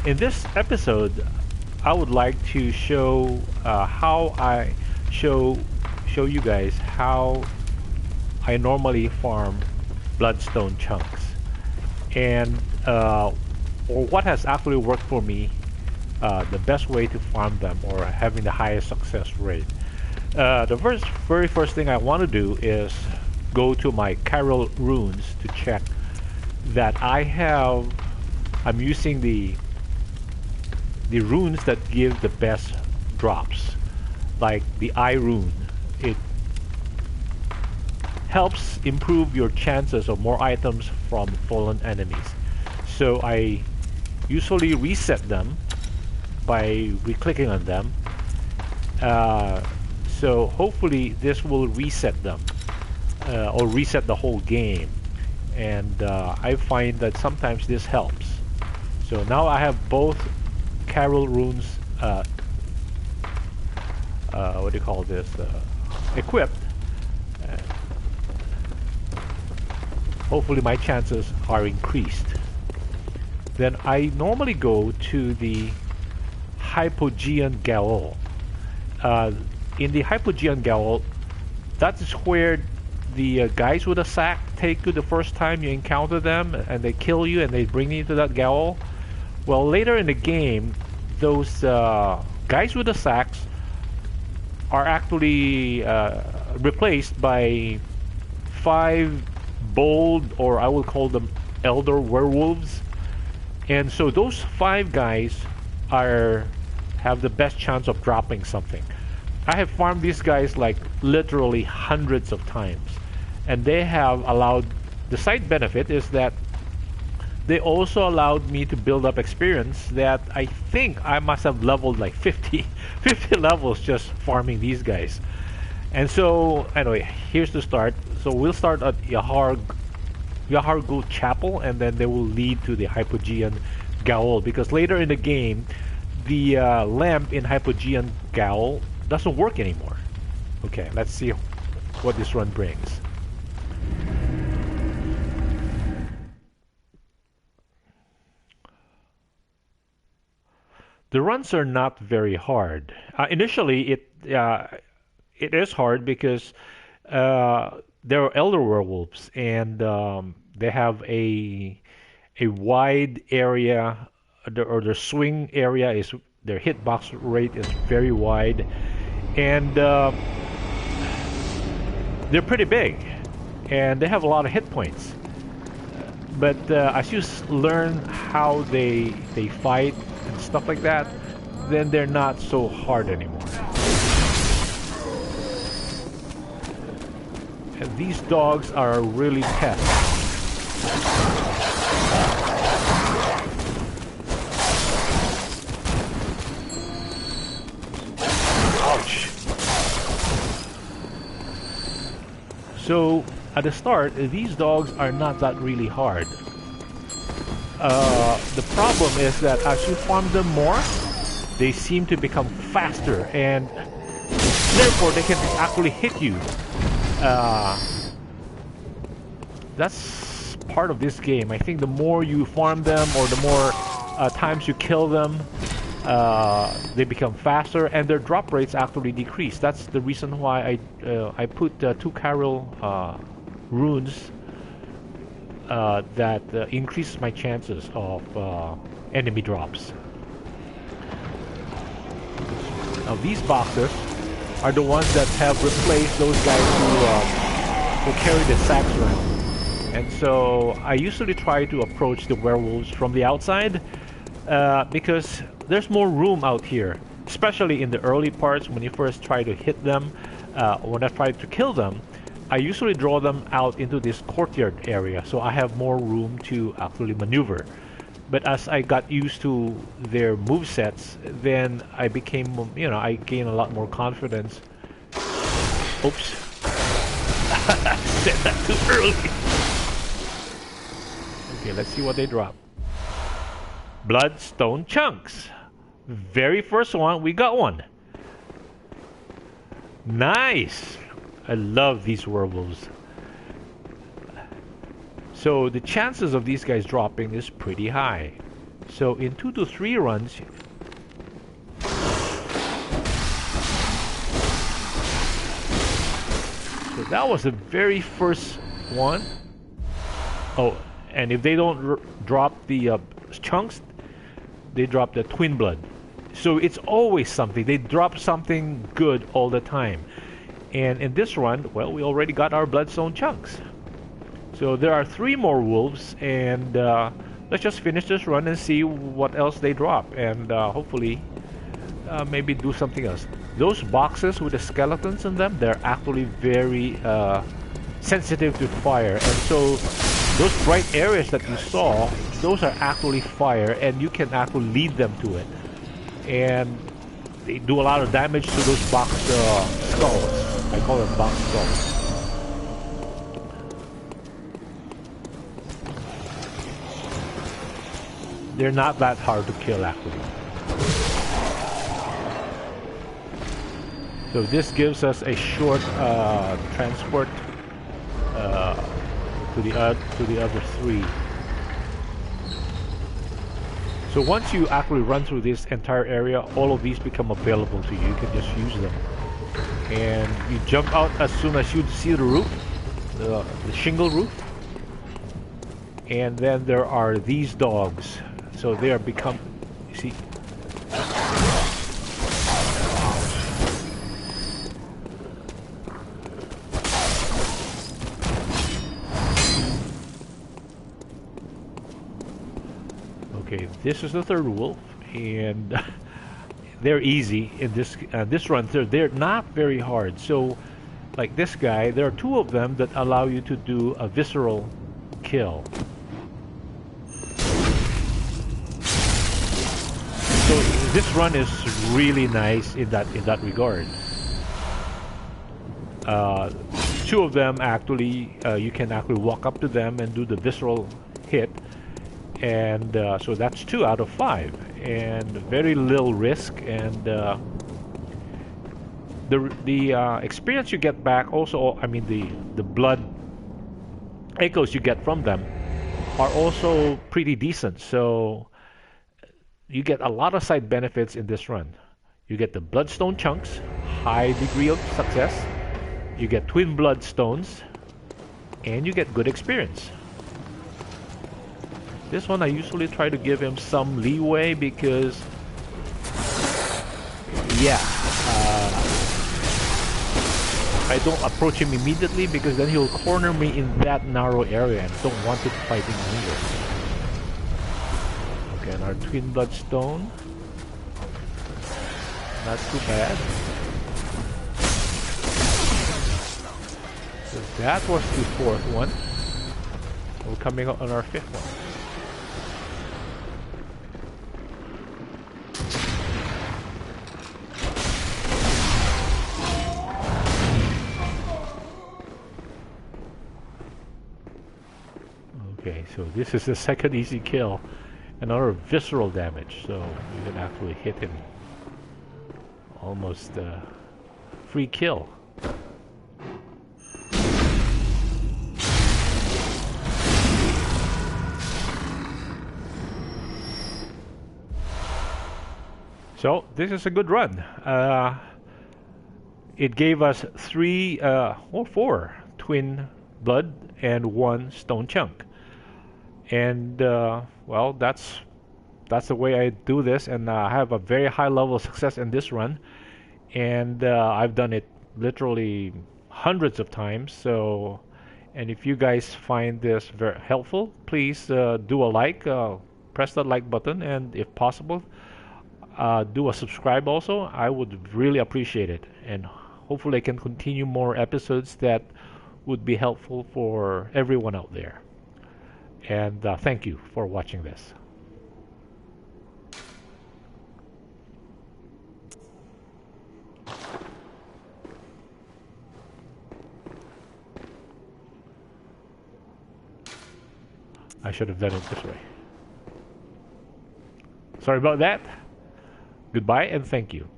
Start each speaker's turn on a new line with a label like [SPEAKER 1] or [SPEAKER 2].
[SPEAKER 1] In this episode, I would like to show how I show show you guys how I normally farm bloodstone chunks, and or what has actually worked for me, the best way to farm them or having the highest success rate. The very first thing I want to do is go to my Carol runes to check that I'm using the runes that give the best drops, like the eye rune. It helps improve your chances of more items from fallen enemies. So I usually reset them by re-clicking on them. So hopefully this will reset them, or reset the whole game. And I find that sometimes this helps. So now I have both Carol runes, what do you call this, equipped. Hopefully my chances are increased. Then I normally go to the Hypogean Gaol. In the Hypogean Gaol, that is where the guys with a sack take you the first time you encounter them, and they kill you and they bring you to that gaol. Well, later in the game, those guys with the sacks are actually replaced by 5 bold, or I will call them elder werewolves. And so those 5 guys have the best chance of dropping something. I have farmed these guys like literally hundreds of times, and they have allowed, the side benefit is that they also allowed me to build up experience that I think I must have leveled like 50 levels just farming these guys. And so anyway, here's the start. So we'll start at Yahargul Chapel, and then they will lead to the Hypogean Gaol, because later in the game the lamp in Hypogean Gaol doesn't work anymore. Okay, let's see what this run brings. The runs are not very hard. Initially, it is hard because there are elder werewolves, and they have a wide area, or their swing area is, their hitbox rate is very wide, and they're pretty big, and they have a lot of hit points. But as you learn how they fight and stuff like that, then they're not so hard anymore. And these dogs are really pests. Ouch. So at the start, these dogs are not that really hard. The problem is that as you farm them more, they seem to become faster, and therefore they can actually hit you. That's part of this game. I think the more you farm them, or the more times you kill them, they become faster, and their drop rates actually decrease. That's the reason why I put 2 Carol runes that increases my chances of enemy drops. Now these boxes are the ones that have replaced those guys who carry the sacks around. And so I usually try to approach the werewolves from the outside, because there's more room out here, especially in the early parts when you first try to hit them. When I try to kill them, I usually draw them out into this courtyard area, so I have more room to actually maneuver. But as I got used to their movesets, then I became, I gained a lot more confidence. Oops. I said that too early. Okay, let's see what they drop. Bloodstone chunks. Very first one, we got one. Nice. I love these werewolves. So the chances of these guys dropping is pretty high. So in 2 to 3 runs, so that was the very first one. Oh, and if they don't drop the chunks, they drop the twin blood. So it's always something. They drop something good all the time. And in this run, well, we already got our Bloodstone chunks. So there are 3 more wolves, and let's just finish this run and see what else they drop, and hopefully maybe do something else. Those boxes with the skeletons in them, they're actually very sensitive to fire, and so those bright areas that you saw, those are actually fire, and you can actually lead them to it. And they do a lot of damage to those box skulls. I call them box skulls. They're not that hard to kill, actually. So this gives us a short transport to the other 3. So once you actually run through this entire area, all of these become available to you. You can just use them, and you jump out as soon as you see the roof, the shingle roof. And then there are these dogs. So they are become, you see. Okay, this is the 3rd wolf, and they're easy in this run. They're not very hard. So, like this guy, there are 2 of them that allow you to do a visceral kill. So this run is really nice in that regard. 2 of them actually, you can actually walk up to them and do the visceral hit, and so that's 2 out of 5, and very little risk, and the experience you get back also, I mean the blood echoes you get from them are also pretty decent. So you get a lot of side benefits in this run. You get the Bloodstone chunks, high degree of success. You get twin Bloodstones, and you get good experience. This one I usually try to give him some leeway because, yeah, I don't approach him immediately because then he'll corner me in that narrow area, and I don't want to fight him either. And our twin Bloodstone, not too bad. So that was the 4th one. We're coming up on our 5th one. Okay, so this is the 2nd easy kill. Another visceral damage, so you can actually hit him. Almost free kill. So this is a good run. It gave us 3 or 4 twin blood and 1 stone chunk. And well, that's the way I do this, and I have a very high level of success in this run, and I've done it literally hundreds of times. So, and if you guys find this very helpful, please do a like, press that like button, and if possible, do a subscribe also. I would really appreciate it, and hopefully I can continue more episodes that would be helpful for everyone out there. And thank you for watching this. I should have done it this way. Sorry about that. Goodbye and thank you.